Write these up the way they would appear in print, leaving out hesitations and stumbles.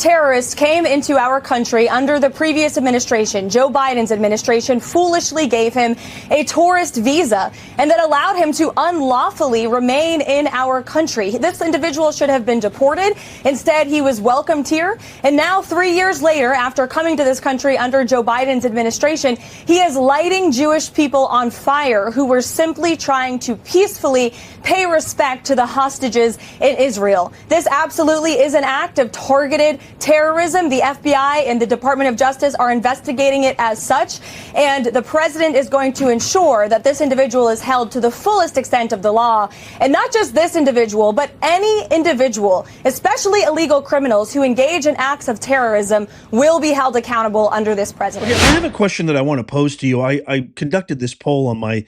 terrorist came into our country under the previous administration. Joe Biden's administration foolishly gave him a tourist visa and that allowed him to unlawfully remain in our country. This individual should have been deported. Instead, he was welcomed here. And now, 3 years later, after coming to this country under Joe Biden's administration, he is lighting Jewish people on fire who were simply trying to peacefully pay respect to the hostages in Israel. This absolutely is an act of targeted terrorism. The FBI and the Department of Justice are investigating it as such, and the president is going to ensure that this individual is held to the fullest extent of the law. And not just this individual, but any individual, especially illegal criminals who engage in acts of terrorism, will be held accountable under this president. Okay, I have a question that I want to pose to you. I conducted this poll on my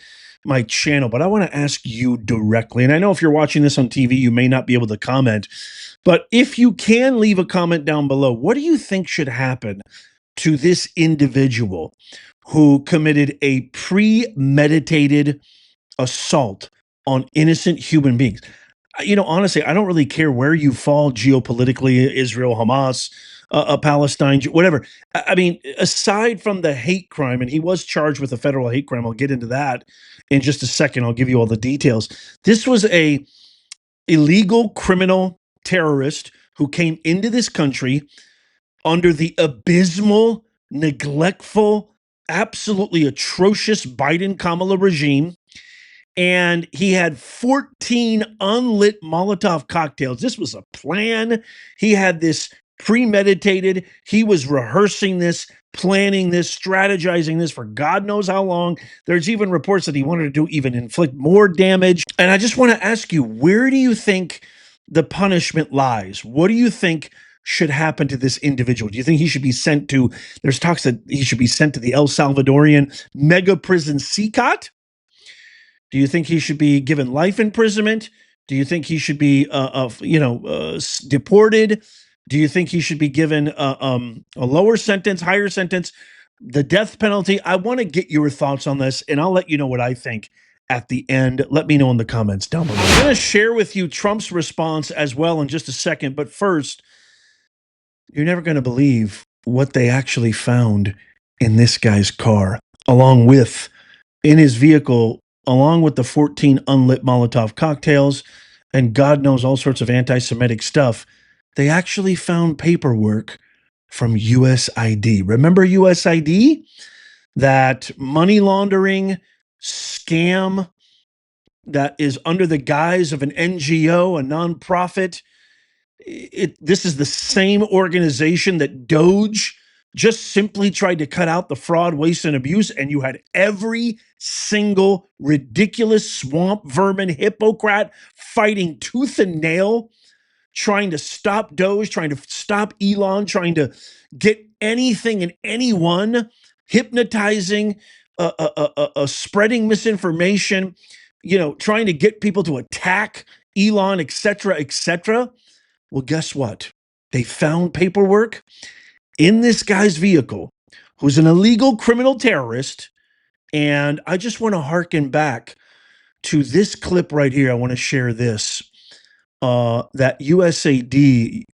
channel, but I want to ask you directly. And I know if you're watching this on TV, you may not be able to comment, but if you can leave a comment down below, what do you think should happen to this individual who committed a premeditated assault on innocent human beings? You know, honestly, I don't really care where you fall geopolitically, Israel, Hamas, Palestine, whatever. I mean, aside from the hate crime, and he was charged with a federal hate crime. I'll get into that in just a second. I'll give you all the details. This was a illegal criminal terrorist who came into this country under the abysmal, neglectful, absolutely atrocious Biden-Kamala regime. And he had 14 unlit Molotov cocktails. This was a plan. He had this premeditated. He was rehearsing this, planning this, strategizing this for God knows how long. There's even reports that he wanted to even inflict more damage. And I just want to ask you, where do you think the punishment lies? What do you think should happen to this individual? Do you think he should be sent to, there's talks that he should be sent to the El Salvadorian mega prison CCOT? Do you think he should be given life imprisonment? Do you think he should be, deported? Do you think he should be given a lower sentence, higher sentence, the death penalty? I want to get your thoughts on this, and I'll let you know what I think at the end. Let me know in the comments down below. I'm going to share with you Trump's response as well in just a second. But first, you're never going to believe what they actually found in this guy's car, in his vehicle, along with the 14 unlit Molotov cocktails and God knows all sorts of anti-Semitic stuff. They actually found paperwork from USAID. Remember USAID? That money laundering scam that is under the guise of an NGO, a nonprofit. This is the same organization that Doge just simply tried to cut out the fraud, waste, and abuse, and you had every single ridiculous swamp vermin hippocrat fighting tooth and nail, trying to stop Doge, trying to stop Elon, trying to get anything and anyone, hypnotizing, spreading misinformation, trying to get people to attack Elon, etc., etc. Well, guess what? They found paperwork in this guy's vehicle, who's an illegal criminal terrorist. And I just want to hearken back to this clip right here. I want to share this, that USAID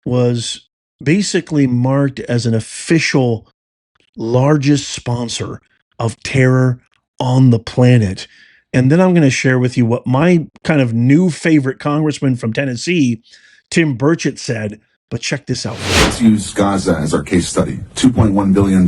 was basically marked as an official largest sponsor of terror on the planet. And then I'm going to share with you what my kind of new favorite congressman from Tennessee, Tim Burchett, said. But check this out. Let's use Gaza as our case study. $2.1 billion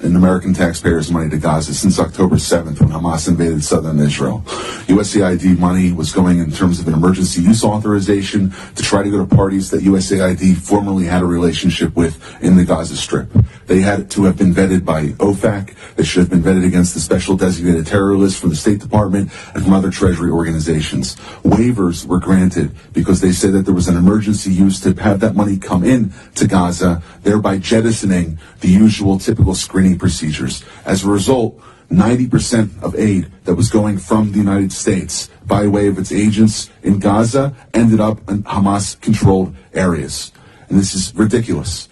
in American taxpayers' money to Gaza since October 7th when Hamas invaded southern Israel. USAID money was going in terms of an emergency use authorization to try to go to parties that USAID formerly had a relationship with in the Gaza Strip. They had to have been vetted by OFAC. They should have been vetted against the special designated terror list from the State Department and from other Treasury organizations. Waivers were granted because they said that there was an emergency use to have that money come in to Gaza, thereby jettisoning the usual typical screening procedures. As a result, 90% of aid that was going from the United States by way of its agents in Gaza ended up in Hamas-controlled areas. And this is ridiculous.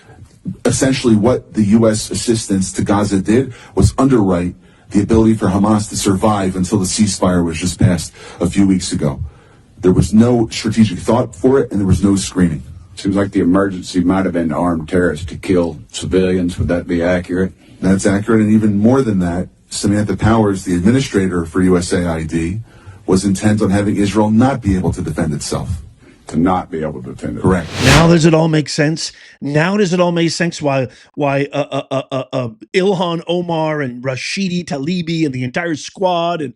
Essentially, what the U.S. assistance to Gaza did was underwrite the ability for Hamas to survive until the ceasefire was just passed a few weeks ago. There was no strategic thought for it, and there was no screening. Seems like the emergency might have been armed terrorists to kill civilians. Would that be accurate? That's accurate, and even more than that, Samantha Powers, the administrator for USAID, was intent on having Israel not be able to defend itself. To not be able to defend it. Correct. Now does it all make sense? Now does it all make sense why Ilhan Omar and Rashidi Talibi and the entire squad and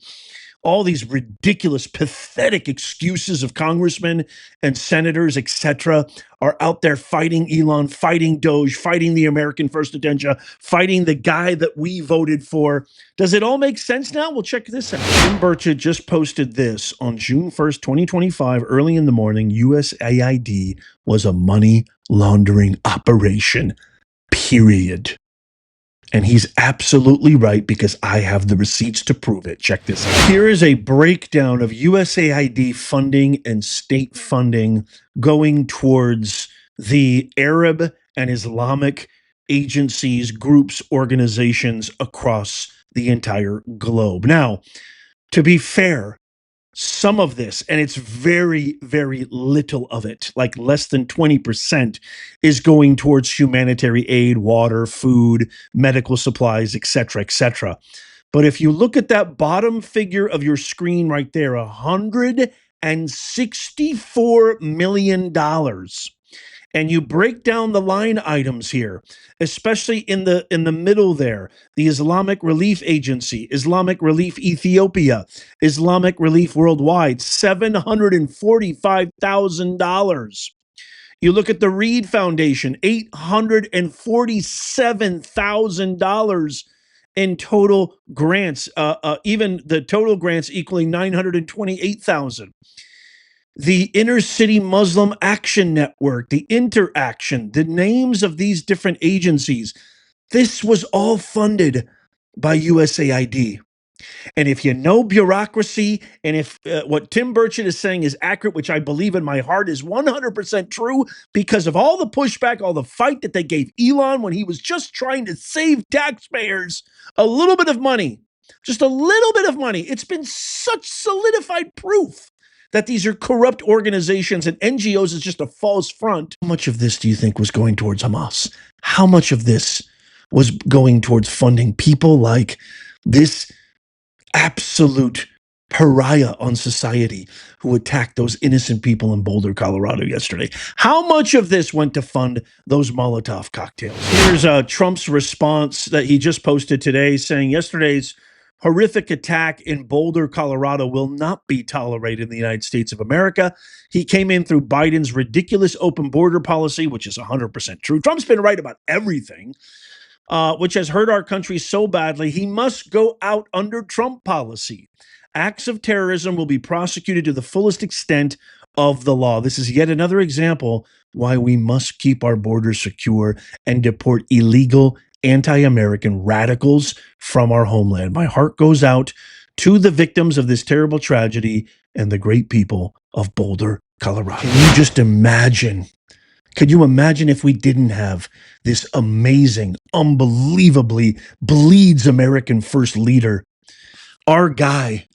all these ridiculous, pathetic excuses of congressmen and senators, etc., are out there fighting Elon, fighting Doge, fighting the American First Agenda, fighting the guy that we voted for. Does it all make sense now? Well, check this out. Tim Burchett just posted this on June 1st, 2025, early in the morning. USAID was a money laundering operation, period. And he's absolutely right because I have the receipts to prove it. Check this out. Here is a breakdown of USAID funding and state funding going towards the Arab and Islamic agencies, groups, organizations across the entire globe. Now, to be fair, some of this, and it's very, very little of it, like less than 20%, is going towards humanitarian aid, water, food, medical supplies, etc., etc. But if you look at that bottom figure of your screen right there, $164 million, and you break down the line items here, especially in the middle there, the Islamic Relief Agency, Islamic Relief Ethiopia, Islamic Relief Worldwide, $745,000. You look at the Reed Foundation, $847,000 in total grants, even the total grants equaling $928,000. The Inner City Muslim Action Network, the Interaction, the names of these different agencies, this was all funded by USAID. And if you know bureaucracy, and if what Tim Burchett is saying is accurate, which I believe in my heart is 100% true, because of all the pushback, all the fight that they gave Elon when he was just trying to save taxpayers a little bit of money, just a little bit of money. It's been such solidified proof that these are corrupt organizations and NGOs is just a false front. How much of this do you think was going towards Hamas? How much of this was going towards funding people like this absolute pariah on society who attacked those innocent people in Boulder, Colorado yesterday? How much of this went to fund those Molotov cocktails? Here's Trump's response that he just posted today, saying yesterday's horrific attack in Boulder, Colorado will not be tolerated in the United States of America. He came in through Biden's ridiculous open border policy, which is 100% true. Trump's been right about everything, which has hurt our country so badly. He must go out under Trump policy. Acts of terrorism will be prosecuted to the fullest extent of the law. This is yet another example why we must keep our borders secure and deport illegal anti-American radicals from our homeland. My heart goes out to the victims of this terrible tragedy and the great people of Boulder, Colorado. Can you just imagine? Could you imagine if we didn't have this amazing, unbelievably bleeds American first leader, our guy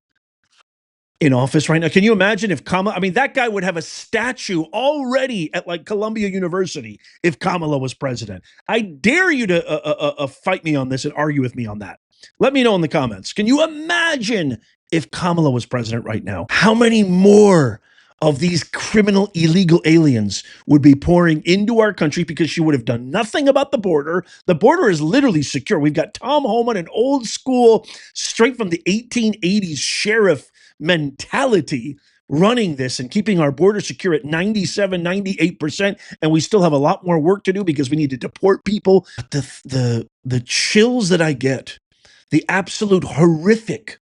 in office right now? Can you imagine if Kamala, I mean, that guy would have a statue already at like Columbia University if Kamala was president. I dare you to fight me on this and argue with me on that. Let me know in the comments. Can you imagine if Kamala was president right now? How many more of these criminal illegal aliens would be pouring into our country because she would have done nothing about the border? The border is literally secure. We've got Tom Homan, an old school, straight from the 1880s sheriff mentality, running this and keeping our border secure at 97, 98%. And we still have a lot more work to do because we need to deport people. But the chills that I get, the absolute horrific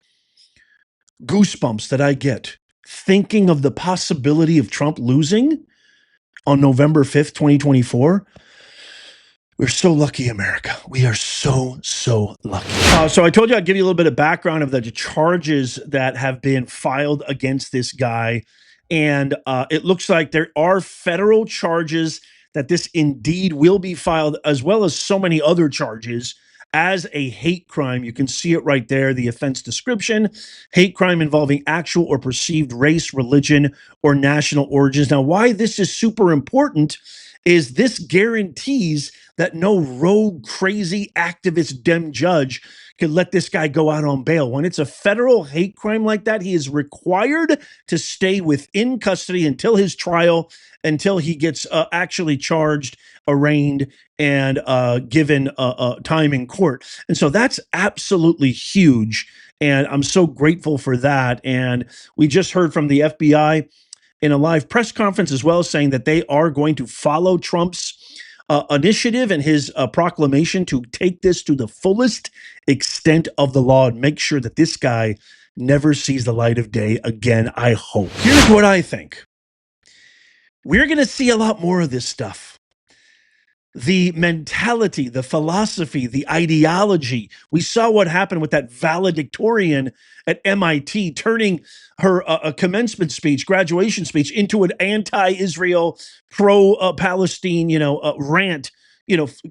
goosebumps that I get thinking of the possibility of Trump losing on November 5th, 2024. We're so lucky, America. We are so lucky. So I told you I'd give you a little bit of background of the charges that have been filed against this guy. And it looks like there are federal charges that this indeed will be filed, as well as so many other charges as a hate crime. You can see it right there, the offense description: hate crime involving actual or perceived race, religion, or national origins. Now, why this is super important is this guarantees that no rogue, crazy activist Dem judge can let this guy go out on bail. When it's a federal hate crime like that, he is required to stay within custody until his trial, until he gets actually charged, arraigned, and given time in court. And so that's absolutely huge. And I'm so grateful for that. And we just heard from the FBI in a live press conference as well, saying that they are going to follow Trump's initiative and his proclamation to take this to the fullest extent of the law and make sure that this guy never sees the light of day again, I hope. Here's what I think. We're going to see a lot more of this stuff. The mentality, the philosophy, the ideology. We saw what happened with that valedictorian at MIT, turning her a commencement speech, graduation speech, into an anti-Israel, pro-Palestine, rant,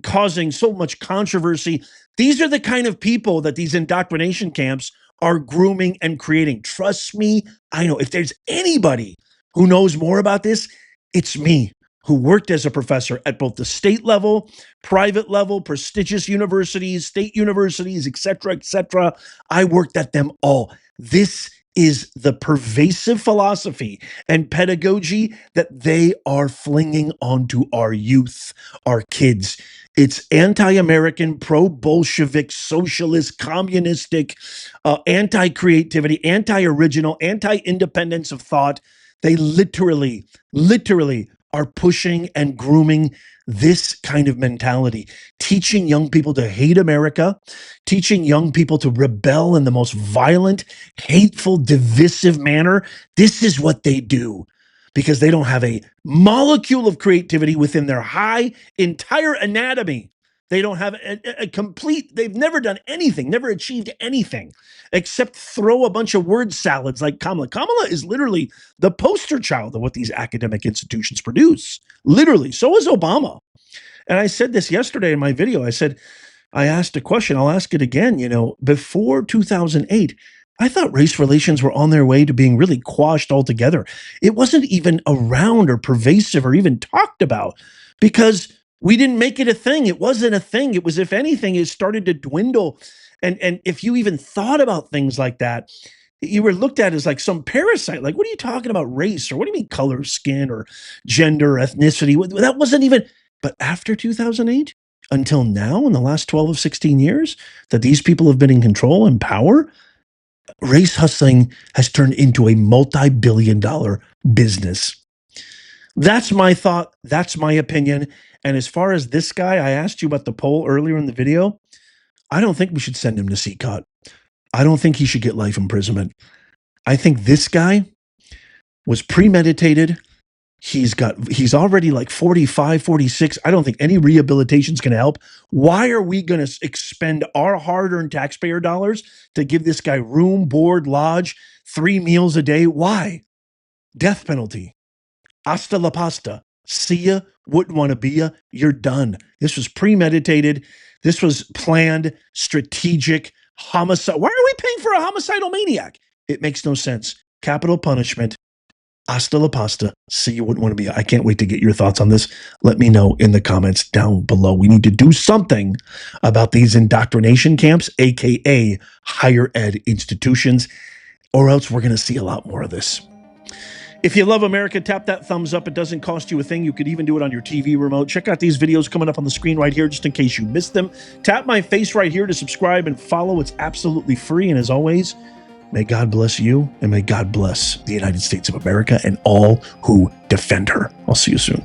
causing so much controversy. These are the kind of people that these indoctrination camps are grooming and creating. Trust me, I know. If there's anybody who knows more about this, it's me, who worked as a professor at both the state level, private level, prestigious universities, state universities, et cetera, et cetera. I worked at them all. This is the pervasive philosophy and pedagogy that they are flinging onto our youth, our kids. It's anti-American, pro-Bolshevik, socialist, communistic, anti-creativity, anti-original, anti-independence of thought. They literally are pushing and grooming this kind of mentality, teaching young people to hate America, teaching young people to rebel in the most violent, hateful, divisive manner. This is what they do because they don't have a molecule of creativity within their entire anatomy. They don't have a complete, they've never done anything, never achieved anything except throw a bunch of word salads like Kamala. Kamala is literally the poster child of what these academic institutions produce. Literally. So is Obama. And I said this yesterday in my video. I asked a question. I'll ask it again. Before 2008, I thought race relations were on their way to being really quashed altogether. It wasn't even around or pervasive or even talked about because we didn't make it a thing. It wasn't a thing. It was, if anything, it started to dwindle. And if you even thought about things like that, you were looked at as like some parasite. Like, what are you talking about, race? Or what do you mean color, skin, or gender, ethnicity? That wasn't even. But after 2008, until now, in the last 12 of 16 years, that these people have been in control and power, race hustling has turned into a multi-billion-dollar business. That's my thought. That's my opinion. And as far as this guy, I asked you about the poll earlier in the video. I don't think we should send him to CCOT. I don't think he should get life imprisonment. I think this guy was premeditated. He's already like 45, 46. I don't think any rehabilitation is going to help. Why are we going to expend our hard-earned taxpayer dollars to give this guy room, board, lodge, 3 meals a day? Why? Death penalty. Hasta la pasta. See ya. Wouldn't want to be ya. You're done. This was premeditated. This was planned, strategic, homicide. Why are we paying for a homicidal maniac? It makes no sense. Capital punishment. Hasta la pasta. See you. Wouldn't want to be ya. I can't wait to get your thoughts on this. Let me know in the comments down below. We need to do something about these indoctrination camps, aka higher ed institutions, or else we're going to see a lot more of this. If you love America, tap that thumbs up. It doesn't cost you a thing. You could even do it on your TV remote. Check out these videos coming up on the screen right here, just in case you missed them. Tap my face right here to subscribe and follow. It's absolutely free. And as always, may God bless you and may God bless the United States of America and all who defend her. I'll see you soon.